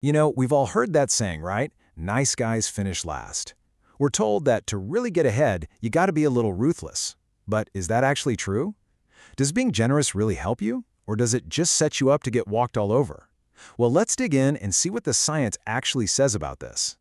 You know, we've all heard that saying, right? Nice guys finish last. We're told that to really get ahead, you gotta be a little ruthless. But is that actually true? Does being generous really help you? Or does it just set you up to get walked all over? Well, let's dig in and see what the science actually says about this.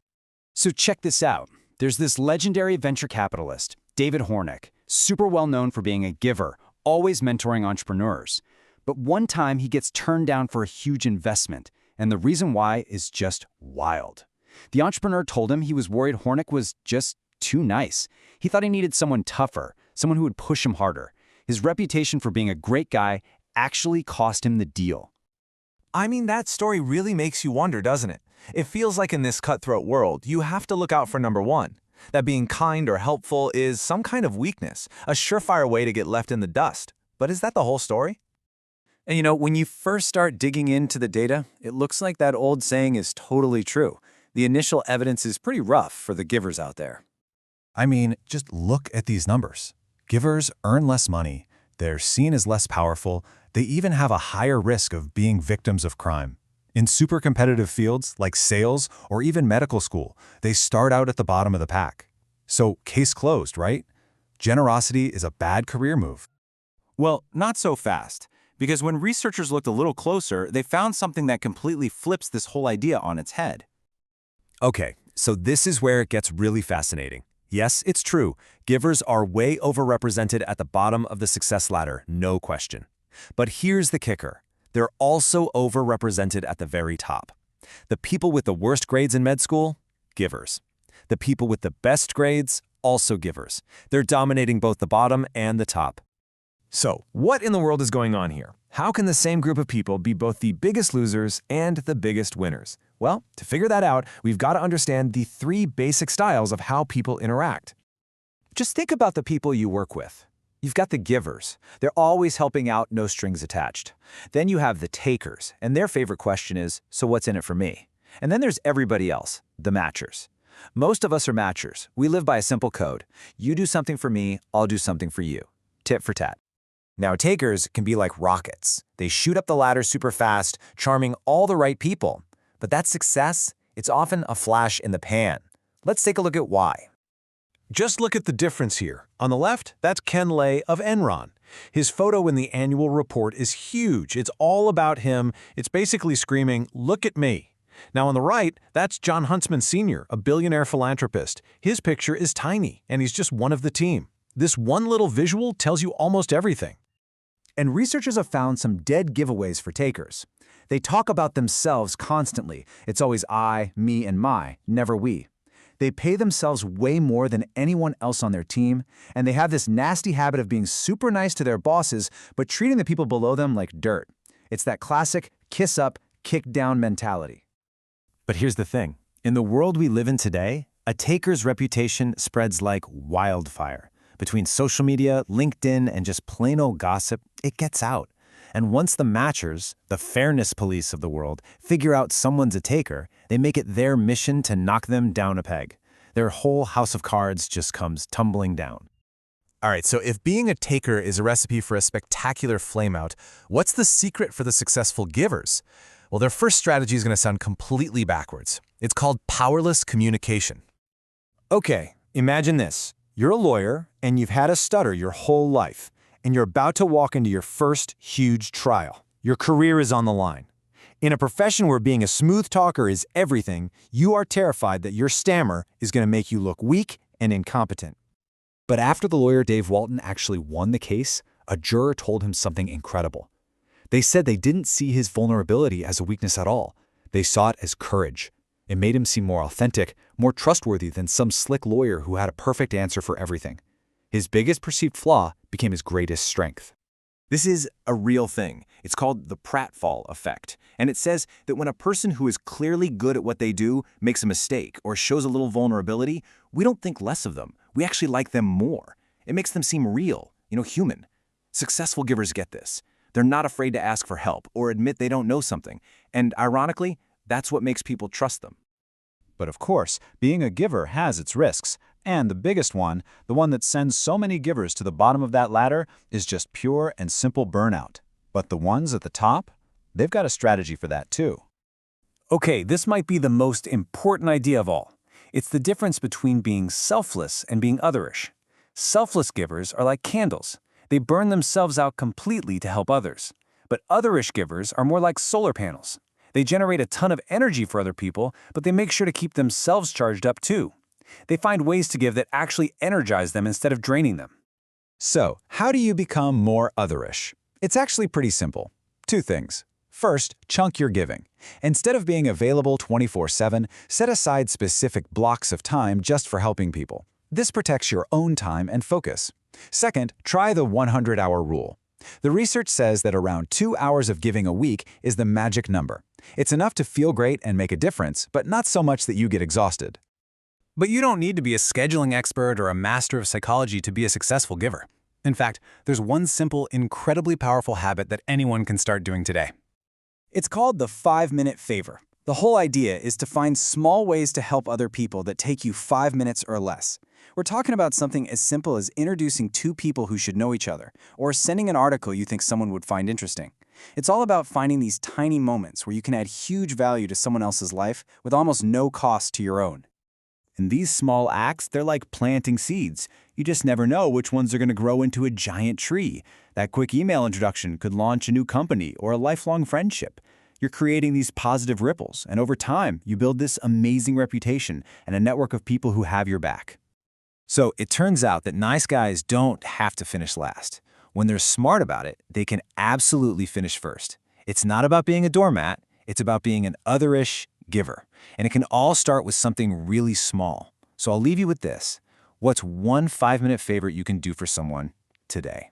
So check this out. There's this legendary venture capitalist, David Hornick, super well known for being a giver, always mentoring entrepreneurs. But one time he gets turned down for a huge investment, and the reason why is just wild. The entrepreneur told him he was worried Hornick was just too nice. He thought he needed someone tougher, someone who would push him harder. His reputation for being a great guy actually cost him the deal. I mean, that story really makes you wonder, doesn't it? It feels like in this cutthroat world, you have to look out for number one. That being kind or helpful is some kind of weakness, a surefire way to get left in the dust. But is that the whole story? And you know, when you first start digging into the data, it looks like that old saying is totally true. The initial evidence is pretty rough for the givers out there. I mean, just look at these numbers. Givers earn less money, they're seen as less powerful, they even have a higher risk of being victims of crime. In super competitive fields like sales or even medical school, they start out at the bottom of the pack. So, case closed, right? Generosity is a bad career move. Well, not so fast, because when researchers looked a little closer, they found something that completely flips this whole idea on its head. Okay, so this is where it gets really fascinating. Yes, it's true. Givers are way overrepresented at the bottom of the success ladder, no question. But here's the kicker. They're also overrepresented at the very top. The people with the worst grades in med school? Givers. The people with the best grades? Also givers. They're dominating both the bottom and the top. So, what in the world is going on here? How can the same group of people be both the biggest losers and the biggest winners? Well, to figure that out, we've got to understand the three basic styles of how people interact. Just think about the people you work with. You've got the givers. They're always helping out, no strings attached. Then you have the takers, and their favorite question is, so what's in it for me? And then there's everybody else, the matchers. Most of us are matchers. We live by a simple code. You do something for me, I'll do something for you. Tit for tat. Now, takers can be like rockets. They shoot up the ladder super fast, charming all the right people. But that success, it's often a flash in the pan. Let's take a look at why. Just look at the difference here. On the left, that's Ken Lay of Enron. His photo in the annual report is huge. It's all about him. It's basically screaming, "Look at me." Now on the right, that's John Huntsman Sr., a billionaire philanthropist. His picture is tiny, and he's just one of the team. This one little visual tells you almost everything. And researchers have found some dead giveaways for takers. They talk about themselves constantly. It's always I, me, and my, never we. They pay themselves way more than anyone else on their team, and they have this nasty habit of being super nice to their bosses, but treating the people below them like dirt. It's that classic kiss up, kick down mentality. But here's the thing. In the world we live in today, a taker's reputation spreads like wildfire. Between social media, LinkedIn, and just plain old gossip, it gets out. And once the matchers, the fairness police of the world, figure out someone's a taker, they make it their mission to knock them down a peg. Their whole house of cards just comes tumbling down. All right, so if being a taker is a recipe for a spectacular flameout, what's the secret for the successful givers? Well, their first strategy is going to sound completely backwards. It's called powerless communication. Okay, imagine this. You're a lawyer, and you've had a stutter your whole life, and you're about to walk into your first huge trial. Your career is on the line. In a profession where being a smooth talker is everything, you are terrified that your stammer is going to make you look weak and incompetent. But after the lawyer Dave Wharton actually won the case, a juror told him something incredible. They said they didn't see his vulnerability as a weakness at all. They saw it as courage. It made him seem more authentic, more trustworthy than some slick lawyer who had a perfect answer for everything. His biggest perceived flaw became his greatest strength. This is a real thing. It's called the pratfall effect. And it says that when a person who is clearly good at what they do makes a mistake or shows a little vulnerability, we don't think less of them. We actually like them more. It makes them seem real, human. Successful givers get this. They're not afraid to ask for help or admit they don't know something. And ironically, that's what makes people trust them. But of course, being a giver has its risks. And the biggest one, the one that sends so many givers to the bottom of that ladder, is just pure and simple burnout. But the ones at the top, they've got a strategy for that too. Okay, this might be the most important idea of all. It's the difference between being selfless and being otherish. Selfless givers are like candles. They burn themselves out completely to help others. But otherish givers are more like solar panels. They generate a ton of energy for other people, but they make sure to keep themselves charged up too. They find ways to give that actually energize them instead of draining them. So, how do you become more otherish? It's actually pretty simple. Two things. First, chunk your giving. Instead of being available 24/7, set aside specific blocks of time just for helping people. This protects your own time and focus. Second, try the 100-hour rule. The research says that around 2 hours of giving a week is the magic number. It's enough to feel great and make a difference, but not so much that you get exhausted. But you don't need to be a scheduling expert or a master of psychology to be a successful giver. In fact, there's one simple, incredibly powerful habit that anyone can start doing today. It's called the 5-minute favor. The whole idea is to find small ways to help other people that take you 5 minutes or less. We're talking about something as simple as introducing two people who should know each other, or sending an article you think someone would find interesting. It's all about finding these tiny moments where you can add huge value to someone else's life with almost no cost to your own. And these small acts, they're like planting seeds. You just never know which ones are going to grow into a giant tree. That quick email introduction could launch a new company or a lifelong friendship. You're creating these positive ripples, and over time, you build this amazing reputation and a network of people who have your back. So it turns out that nice guys don't have to finish last. When they're smart about it, they can absolutely finish first. It's not about being a doormat, it's about being an otherish giver. And it can all start with something really small. So I'll leave you with this. What's one 5-minute favor you can do for someone today?